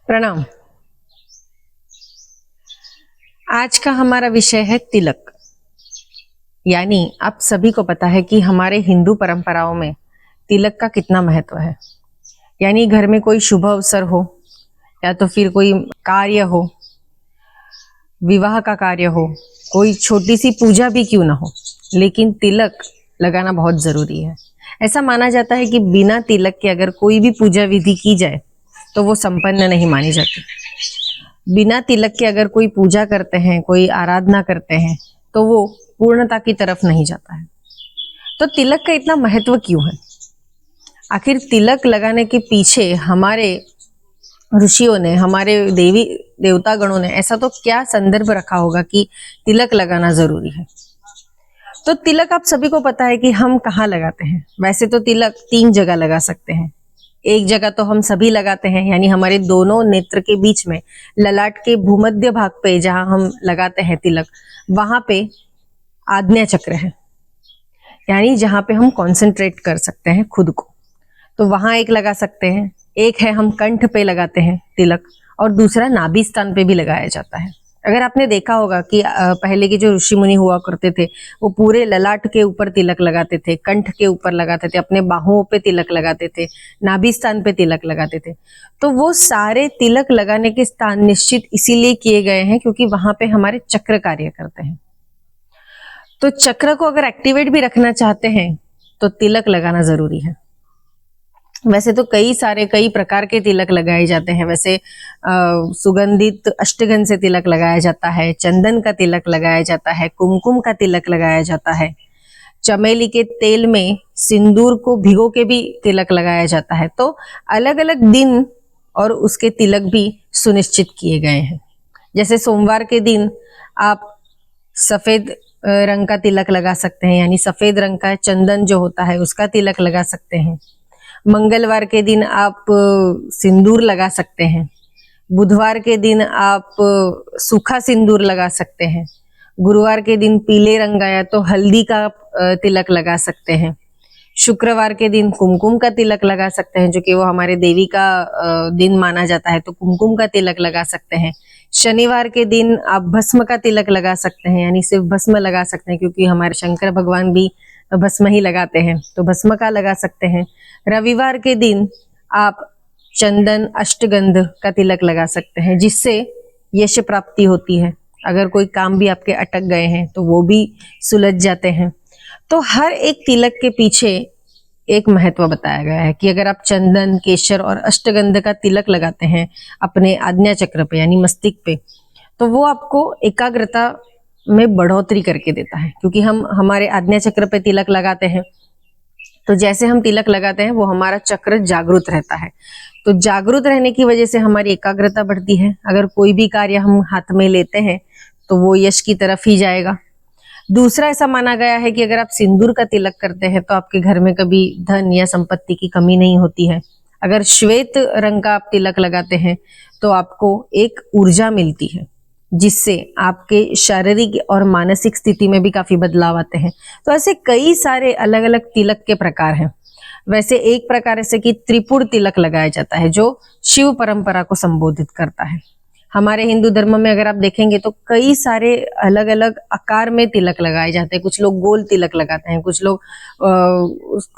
प्रणाम। आज का हमारा विषय है तिलक। यानी आप सभी को पता है कि हमारे हिंदू परंपराओं में तिलक का कितना महत्व है। यानी घर में कोई शुभ अवसर हो या तो फिर कोई कार्य हो, विवाह का कार्य हो, कोई छोटी सी पूजा भी क्यों ना हो, लेकिन तिलक लगाना बहुत जरूरी है। ऐसा माना जाता है कि बिना तिलक के अगर कोई भी पूजा विधि की जाए तो वो संपन्न नहीं मानी जाती। बिना तिलक के अगर कोई पूजा करते हैं, कोई आराधना करते हैं, तो वो पूर्णता की तरफ नहीं जाता है। तो तिलक का इतना महत्व क्यों है? आखिर तिलक लगाने के पीछे हमारे ऋषियों ने, हमारे देवी देवता गणों ने ऐसा तो क्या संदर्भ रखा होगा कि तिलक लगाना जरूरी है। तो तिलक आप सभी को पता है कि हम कहाँ लगाते हैं। वैसे तो तिलक 3 जगह लगा सकते हैं। एक जगह तो हम सभी लगाते हैं, यानी हमारे दोनों नेत्र के बीच में ललाट के भूमध्य भाग पे जहां हम लगाते हैं तिलक, वहां पे आज्ञा चक्र है, यानी जहां पे हम कंसंट्रेट कर सकते हैं खुद को, तो वहां एक लगा सकते हैं। एक है हम कंठ पे लगाते हैं तिलक, और दूसरा नाभि स्थान पे भी लगाया जाता है। अगर आपने देखा होगा कि पहले के जो ऋषि मुनि हुआ करते थे, वो पूरे ललाट के ऊपर तिलक लगाते थे, कंठ के ऊपर लगाते थे, अपने बाहुओं पे तिलक लगाते थे, नाभि स्थान पे तिलक लगाते थे। तो वो सारे तिलक लगाने के स्थान निश्चित इसीलिए किए गए हैं क्योंकि वहां पे हमारे चक्र कार्य करते हैं। तो चक्र को अगर एक्टिवेट भी रखना चाहते हैं तो तिलक लगाना जरूरी है। वैसे तो कई प्रकार के तिलक लगाए जाते हैं। वैसे सुगंधित अष्टगंध से तिलक लगाया जाता है, चंदन का तिलक लगाया जाता है, कुमकुम का तिलक लगाया जाता है, चमेली के तेल में सिंदूर को भिगो के भी तिलक लगाया जाता है। तो अलग अलग दिन और उसके तिलक भी सुनिश्चित किए गए हैं। जैसे सोमवार के दिन आप सफेद रंग का तिलक लगा सकते हैं, यानी सफेद रंग का चंदन जो होता है उसका तिलक लगा सकते हैं। मंगलवार के दिन आप सिंदूर लगा सकते हैं। बुधवार के दिन आप सूखा सिंदूर लगा सकते हैं। गुरुवार के दिन पीले रंग आया तो हल्दी का तिलक लगा सकते हैं। शुक्रवार के दिन कुमकुम का तिलक लगा सकते हैं, जो कि वो हमारे देवी का दिन माना जाता है, तो कुमकुम का तिलक लगा सकते हैं। शनिवार के दिन आप भस्म का तिलक लगा सकते हैं, यानी सिर्फ भस्म लगा सकते हैं क्योंकि हमारे शंकर भगवान भी भस्म ही लगाते हैं, तो भस्म का लगा सकते हैं। रविवार के दिन आप चंदन अष्टगंध का तिलक लगा सकते हैं, जिससे यश प्राप्ति होती है। अगर कोई काम भी आपके अटक गए हैं तो वो भी सुलझ जाते हैं। तो हर एक तिलक के पीछे एक महत्व बताया गया है कि अगर आप चंदन, केशर और अष्टगंध का तिलक लगाते हैं अपने आज्ञा चक्र पे, यानी मस्तिष्क पे, तो वो आपको एकाग्रता में बढ़ोतरी करके देता है। क्योंकि हम हमारे आज्ञा चक्र पे तिलक लगाते हैं, तो जैसे हम तिलक लगाते हैं वो हमारा चक्र जागृत रहता है। तो जागृत रहने की वजह से हमारी एकाग्रता बढ़ती है। अगर कोई भी कार्य हम हाथ में लेते हैं तो वो यश की तरफ ही जाएगा। दूसरा, ऐसा माना गया है कि अगर आप सिंदूर का तिलक करते हैं तो आपके घर में कभी धन या संपत्ति की कमी नहीं होती है। अगर श्वेत रंग का आप तिलक लगाते हैं तो आपको एक ऊर्जा मिलती है, जिससे आपके शारीरिक और मानसिक स्थिति में भी काफी बदलाव आते हैं। तो ऐसे कई सारे अलग अलग तिलक के प्रकार हैं। वैसे एक प्रकार ऐसे कि त्रिपुर तिलक लगाया जाता है, जो शिव परंपरा को संबोधित करता है। हमारे हिंदू धर्म में अगर आप देखेंगे तो कई सारे अलग अलग आकार में तिलक लगाए जाते हैं। कुछ लोग गोल तिलक लगाते हैं, कुछ लोग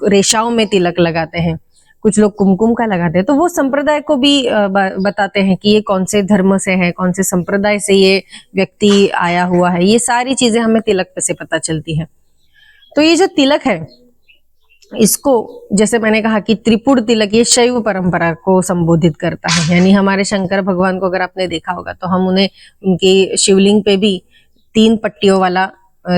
रेशाओं में तिलक लगाते हैं, कुछ लोग कुमकुम का लगाते हैं। तो वो संप्रदाय को भी बताते हैं कि ये कौन से धर्म से है, कौन से संप्रदाय से ये व्यक्ति आया हुआ है। ये सारी चीजें हमें तिलक पे से पता चलती है। तो ये जो तिलक है, इसको जैसे मैंने कहा कि त्रिपुर तिलक, ये शैव परंपरा को संबोधित करता है। यानी हमारे शंकर भगवान को अगर आपने देखा होगा तो हम उन्हें, उनके शिवलिंग पे भी 3 पट्टियों वाला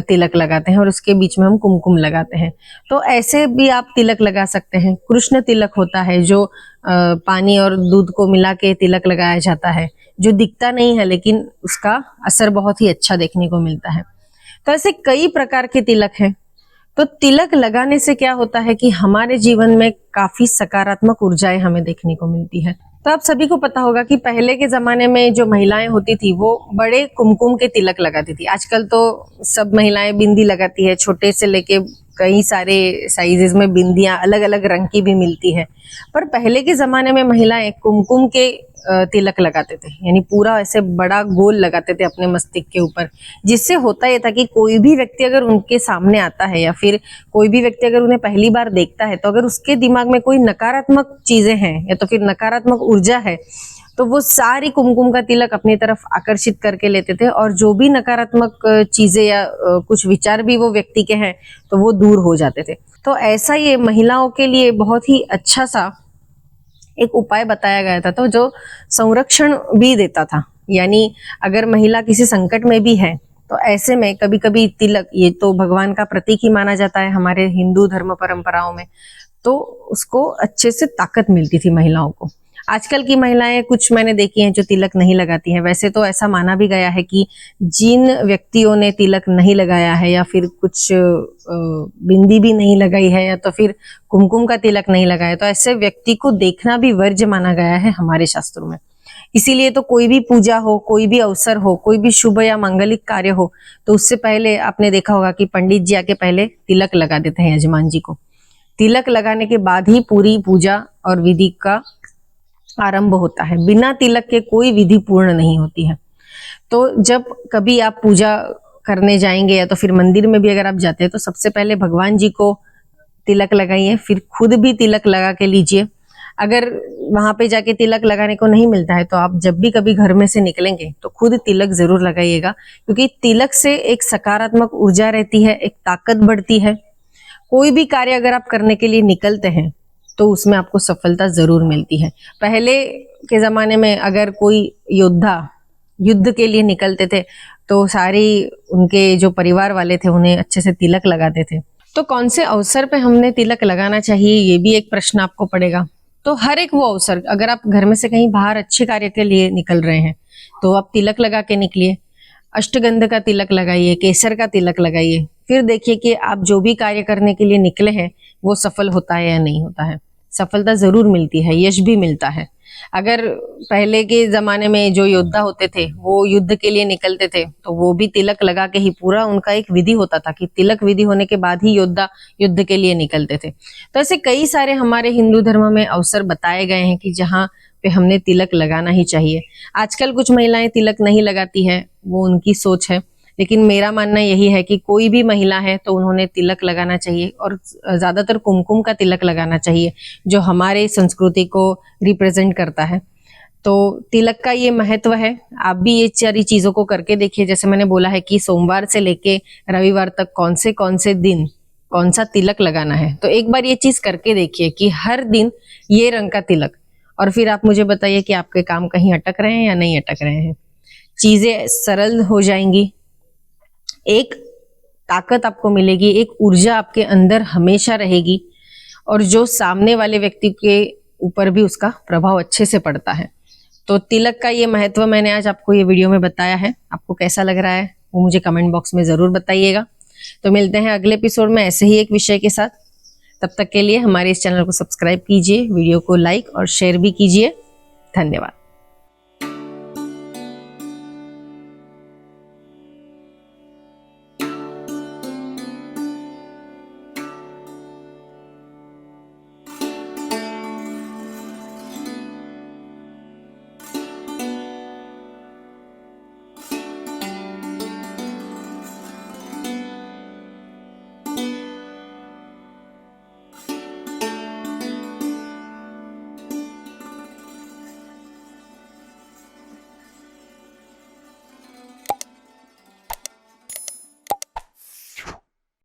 तिलक लगाते हैं और उसके बीच में हम कुमकुम लगाते हैं। तो ऐसे भी आप तिलक लगा सकते हैं। कृष्ण तिलक होता है, जो पानी और दूध को मिला के तिलक लगाया जाता है, जो दिखता नहीं है लेकिन उसका असर बहुत ही अच्छा देखने को मिलता है। तो ऐसे कई प्रकार के तिलक हैं। तो तिलक लगाने से क्या होता है कि हमारे जीवन में काफी सकारात्मक ऊर्जाएं हमें देखने को मिलती है। तो आप सभी को पता होगा कि पहले के जमाने में जो महिलाएं होती थी वो बड़े कुमकुम के तिलक लगाती थी। आजकल तो सब महिलाएं बिंदी लगाती है, छोटे से लेके कई सारे साइजेस में बिंदियां अलग अलग रंग की भी मिलती है। पर पहले के जमाने में महिलाएं कुमकुम के तिलक लगाते थे, यानी पूरा ऐसे बड़ा गोल लगाते थे अपने मस्तक के ऊपर, जिससे होता यह था कि कोई भी व्यक्ति अगर उनके सामने आता है या फिर कोई भी व्यक्ति अगर उन्हें पहली बार देखता है, तो अगर उसके दिमाग में कोई नकारात्मक चीजें हैं या तो फिर नकारात्मक ऊर्जा है, तो वो सारी कुमकुम का तिलक अपनी तरफ आकर्षित करके लेते थे, और जो भी नकारात्मक चीजें या कुछ विचार भी वो व्यक्ति के हैं तो वो दूर हो जाते थे। तो ऐसा ये महिलाओं के लिए बहुत ही अच्छा सा एक उपाय बताया गया था, तो जो संरक्षण भी देता था। यानी अगर महिला किसी संकट में भी है तो ऐसे में कभी कभी तिलक, ये तो भगवान का प्रतीक ही माना जाता है हमारे हिंदू धर्म परंपराओं में, तो उसको अच्छे से ताकत मिलती थी महिलाओं को। आजकल की महिलाएं कुछ मैंने देखी हैं जो तिलक नहीं लगाती हैं। वैसे तो ऐसा माना भी गया है कि जिन व्यक्तियों ने तिलक नहीं लगाया है या फिर कुछ बिंदी भी नहीं लगाई है या तो फिर कुमकुम का तिलक नहीं लगाया, तो ऐसे व्यक्ति को देखना भी वर्ज्य माना गया है हमारे शास्त्रों में। इसीलिए तो कोई भी पूजा हो, कोई भी अवसर हो, कोई भी शुभ या मांगलिक कार्य हो, तो उससे पहले आपने देखा होगा कि पंडित जी आके पहले तिलक लगा देते हैं यजमान जी को। तिलक लगाने के बाद ही पूरी पूजा और विधि का आरंभ होता है। बिना तिलक के कोई विधि पूर्ण नहीं होती है। तो जब कभी आप पूजा करने जाएंगे या तो फिर मंदिर में भी अगर आप जाते हैं, तो सबसे पहले भगवान जी को तिलक लगाइए, फिर खुद भी तिलक लगा के लीजिए। अगर वहां पे जाके तिलक लगाने को नहीं मिलता है, तो आप जब भी कभी घर में से निकलेंगे तो खुद तिलक जरूर लगाइएगा, क्योंकि तिलक से एक सकारात्मक ऊर्जा रहती है, एक ताकत बढ़ती है। कोई भी कार्य अगर आप करने के लिए निकलते हैं तो उसमें आपको सफलता जरूर मिलती है। पहले के जमाने में अगर कोई योद्धा युद्ध के लिए निकलते थे तो सारी उनके जो परिवार वाले थे उन्हें अच्छे से तिलक लगाते थे। तो कौन से अवसर पे हमने तिलक लगाना चाहिए, ये भी एक प्रश्न आपको पड़ेगा। तो हर एक वो अवसर, अगर आप घर में से कहीं बाहर अच्छे कार्य के लिए निकल रहे हैं तो आप तिलक लगा के निकलिए। अष्टगंध का तिलक लगाइए, केसर का तिलक लगाइए, फिर देखिए कि आप जो भी कार्य करने के लिए निकले हैं वो सफल होता है या नहीं होता है। सफलता जरूर मिलती है, यश भी मिलता है। अगर पहले के जमाने में जो योद्धा होते थे वो युद्ध के लिए निकलते थे, तो वो भी तिलक लगा के ही, पूरा उनका एक विधि होता था कि तिलक विधि होने के बाद ही योद्धा युद्ध के लिए निकलते थे। तो ऐसे कई सारे हमारे हिंदू धर्म में अवसर बताए गए हैं कि जहाँ पे हमने तिलक लगाना ही चाहिए। आजकल कुछ महिलाएं तिलक नहीं लगाती है, वो उनकी सोच है, लेकिन मेरा मानना यही है कि कोई भी महिला है तो उन्होंने तिलक लगाना चाहिए, और ज्यादातर कुमकुम का तिलक लगाना चाहिए जो हमारे संस्कृति को रिप्रेजेंट करता है। तो तिलक का ये महत्व है। आप भी ये सारी चीजों को करके देखिए। जैसे मैंने बोला है कि सोमवार से लेके रविवार तक कौन से दिन कौन सा तिलक लगाना है, तो एक बार ये चीज करके देखिए कि हर दिन ये रंग का तिलक, और फिर आप मुझे बताइए कि आपके काम कहीं अटक रहे हैं या नहीं अटक रहे हैं। चीजें सरल हो जाएंगी, एक ताकत आपको मिलेगी, एक ऊर्जा आपके अंदर हमेशा रहेगी, और जो सामने वाले व्यक्ति के ऊपर भी उसका प्रभाव अच्छे से पड़ता है। तो तिलक का ये महत्व मैंने आज आपको ये वीडियो में बताया है। आपको कैसा लग रहा है वो मुझे कमेंट बॉक्स में जरूर बताइएगा। तो मिलते हैं अगले एपिसोड में ऐसे ही एक विषय के साथ। तब तक के लिए हमारे इस चैनल को सब्सक्राइब कीजिए, वीडियो को लाइक और शेयर भी कीजिए। धन्यवाद।